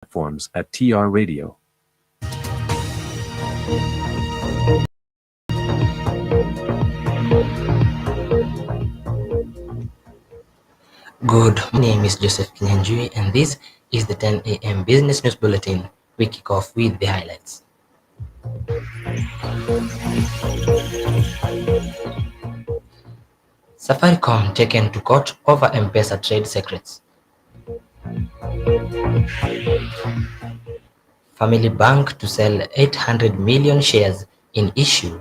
platforms at TR Radio. Good, my name is Joseph Kinyanjui and this is the 10 a.m. Business News Bulletin. We kick off with the highlights. Safaricom taken to court over M-Pesa trade secrets. Family Bank to sell 800 million shares in issue.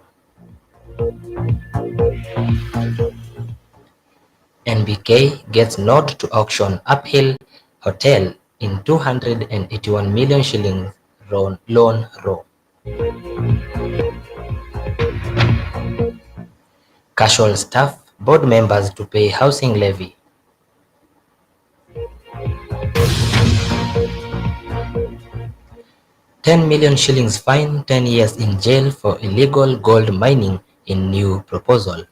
NBK gets nod to auction Uphill Hotel in 281 million shillings loan row. Casual staff board members to pay housing levy. £10 million fine, 10 years in jail for illegal gold mining in new proposal.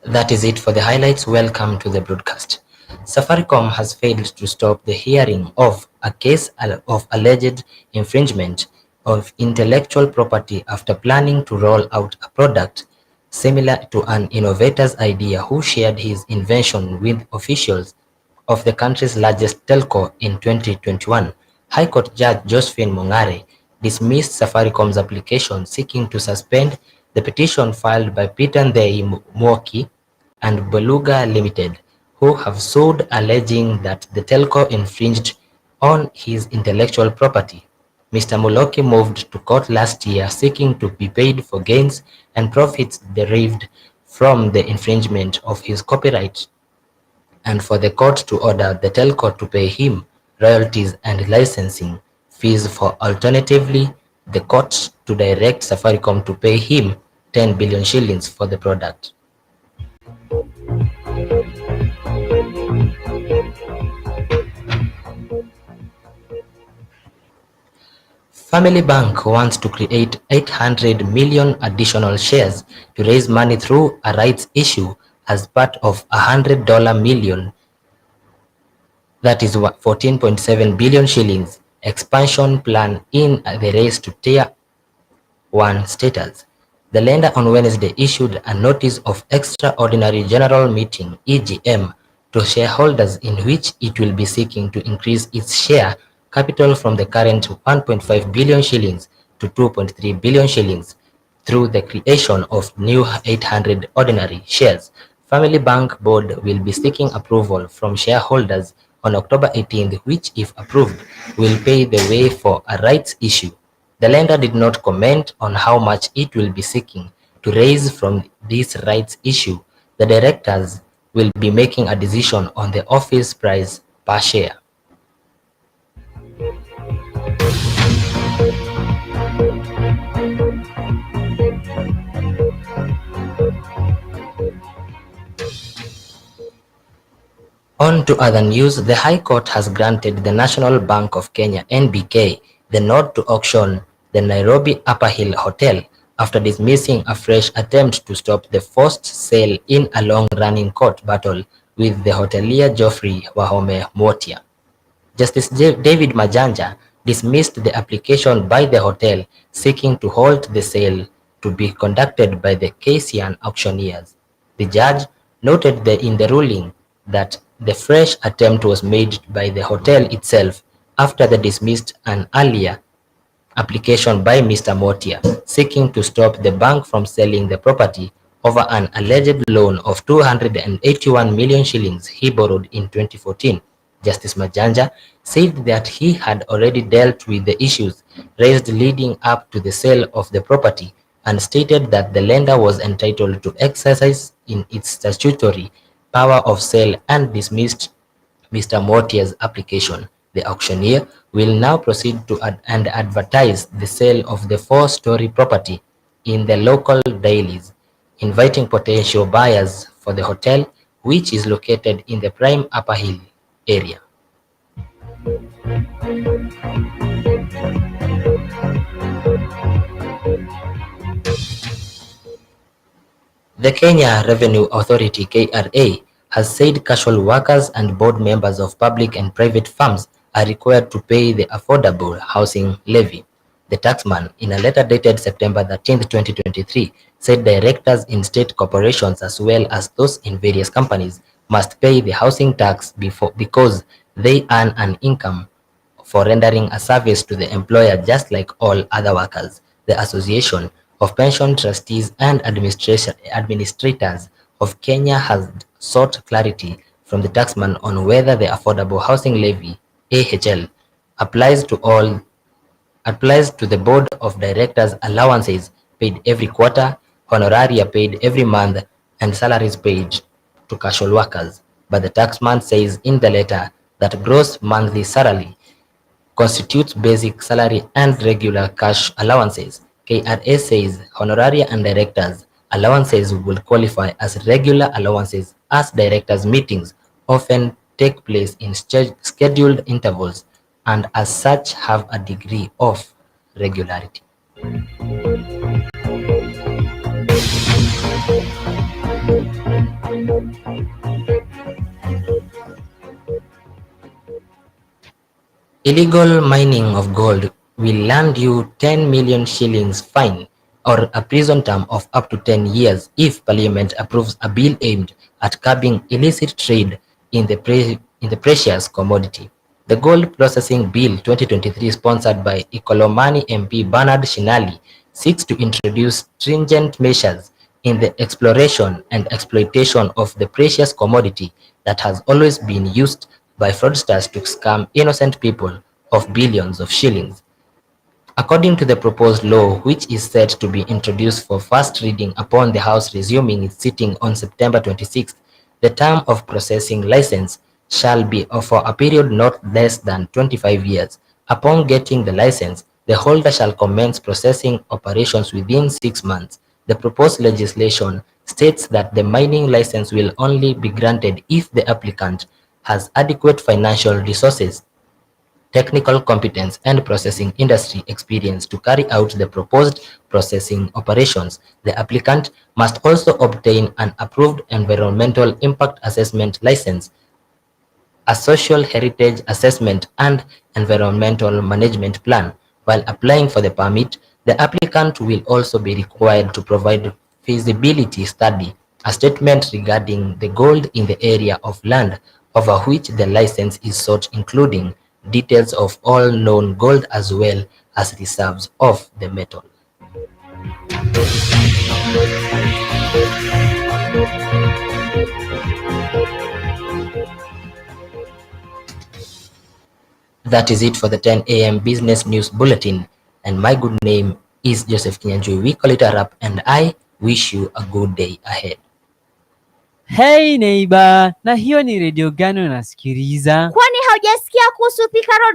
That is it for the highlights. Welcome to the broadcast. Safaricom has failed to stop the hearing of a case of alleged infringement of intellectual property after planning to roll out a product similar to an innovator's idea who shared his invention with officials of the country's largest telco in 2021. High Court Judge Josephine Mongare dismissed Safaricom's application seeking to suspend the petition filed by Peter Ndei Mwoki and Beluga Limited, who have sued alleging that the telco infringed on his intellectual property. Mr. Muloki moved to court last year seeking to be paid for gains and profits derived from the infringement of his copyright, and for the court to order the telco to pay him royalties and licensing fees for alternatively the court to direct Safaricom to pay him 10 billion shillings for the product. Family Bank wants to create 800 million additional shares to raise money through a rights issue as part of a $100 million, that is 14.7 billion shillings, expansion plan in the race to Tier 1 status. The lender on Wednesday issued a notice of extraordinary general meeting (EGM) to shareholders in which it will be seeking to increase its share capital from the current 1.5 billion shillings to 2.3 billion shillings through the creation of new 800 ordinary shares. Family Bank Board will be seeking approval from shareholders on October 18th, which, if approved, will pave the way for a rights issue. The lender did not comment on how much it will be seeking to raise from this rights issue. The directors will be making a decision on the office price per share. On to other news, the High Court has granted the National Bank of Kenya (NBK) the nod to auction the Nairobi Upper Hill Hotel after dismissing a fresh attempt to stop the forced sale in a long-running court battle with the hotelier Geoffrey Wahome Mwotia. Justice David Majanja dismissed the application by the hotel seeking to halt the sale to be conducted by the Caesian auctioneers. The judge noted in the ruling that the fresh attempt was made by the hotel itself after they dismissed an earlier application by Mr. Mwotia seeking to stop the bank from selling the property over an alleged loan of 281 million shillings he borrowed in 2014. Justice Majanja said that he had already dealt with the issues raised leading up to the sale of the property and stated that the lender was entitled to exercise in its statutory power of sale and dismissed Mr. Mwotia's application. The auctioneer will now proceed to advertise the sale of the four-story property in the local dailies, inviting potential buyers for the hotel, which is located in the prime Upper Hill area. The Kenya Revenue Authority (KRA) has said casual workers and board members of public and private firms are required to pay the Affordable Housing Levy. The taxman, in a letter dated September 13, 2023, said directors in state corporations as well as those in various companies must pay the housing tax because they earn an income for rendering a service to the employer just like all other workers. The Association of Pension Trustees and Administrators of Kenya has sought clarity from the taxman on whether the Affordable Housing Levy (AHL) applies to the board of directors' allowances paid every quarter, honoraria paid every month, and salaries paid to casual workers. But the taxman says in the letter that gross monthly salary constitutes basic salary and regular cash allowances. KRA says honoraria and directors' allowances will qualify as regular allowances as directors' meetings often take place in scheduled intervals and as such have a degree of regularity. Illegal mining of gold will land you 10 million shillings fine or a prison term of up to 10 years if Parliament approves a bill aimed at curbing illicit trade in the precious commodity. The Gold Processing Bill 2023, sponsored by Ikolomani MP Bernard Shinali, seeks to introduce stringent measures in the exploration and exploitation of the precious commodity that has always been used by fraudsters to scam innocent people of billions of shillings. According to the proposed law, which is set to be introduced for first reading upon the House resuming its sitting on September 26th, the term of processing license shall be for a period not less than 25 years. Upon getting the license, the holder shall commence processing operations within 6 months. The proposed legislation states that the mining license will only be granted if the applicant has adequate financial resources, technical competence, and processing industry experience to carry out the proposed processing operations. The applicant must also obtain an approved environmental impact assessment license, a social heritage assessment, and environmental management plan. While applying for the permit, the applicant will also be required to provide feasibility study, a statement regarding the gold in the area of land over which the license is sought, including details of all known gold as well as reserves of the metal. That is it for the 10 a.m. Business News Bulletin. And my good name is Joseph Kinyanjui. We call it a wrap, and I wish you a good day ahead. Hey neighbor, na hiyo ni redio gani unasikiliza? Kwani haujasikia kuhusu Thika Road